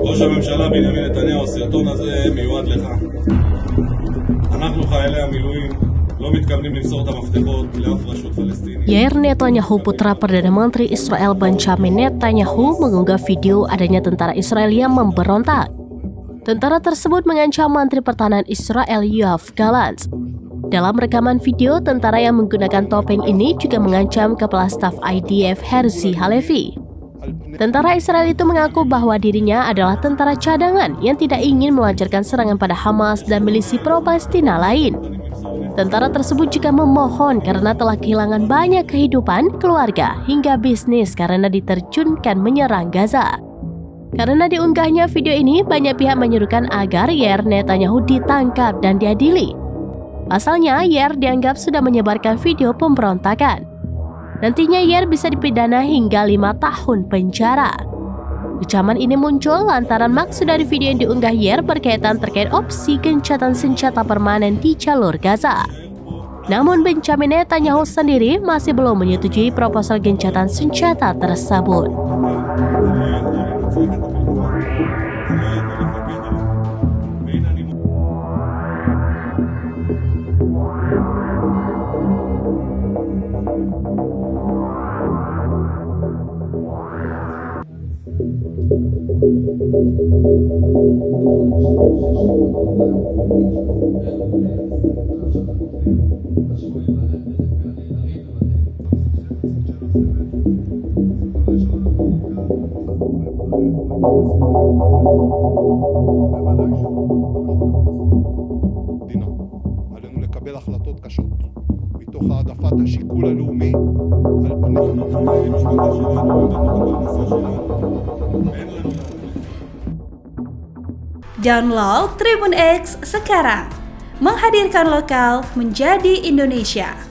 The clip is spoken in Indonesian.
ראש הממשלה בנימין נתניהו, הסרטון הזה מיועד לך. אנחנו חיילי המילואים לא מתכוונים למסור את המפתחות לאף רשות פלסטינית. Yair Netanyahu, putra Perdana Menteri Israel Benjamin Netanyahu, mengunggah video adanya tentara Israel yang memberontak. Tentara tersebut mengancam Menteri Pertahanan Israel Yoav Gallant. Dalam rekaman video, tentara yang menggunakan topeng ini juga mengancam Kepala Staf IDF Herzi Halevi. Tentara Israel itu mengaku bahwa dirinya adalah tentara cadangan yang tidak ingin melancarkan serangan pada Hamas dan milisi pro-Palestina lain. Tentara tersebut juga memohon karena telah kehilangan banyak kehidupan, keluarga, hingga bisnis karena diterjunkan menyerang Gaza. Karena diunggahnya video ini, banyak pihak menyerukan agar Yair Netanyahu ditangkap dan diadili. Pasalnya, Yair dianggap sudah menyebarkan video pemberontakan. Nantinya Yair bisa dipidana hingga 5 tahun penjara. Kecaman ini muncul lantaran maksud dari video yang diunggah Yair berkaitan terkait opsi gencatan senjata permanen di jalur Gaza. Namun Benjamin Netanyahu sendiri masih belum menyetujui proposal gencatan senjata tersebut. עלינו לקבל החלטות קשות מתוך העדפת השיקול הלאומי על פנים. Download Tribun X sekarang, menghadirkan lokal menjadi Indonesia.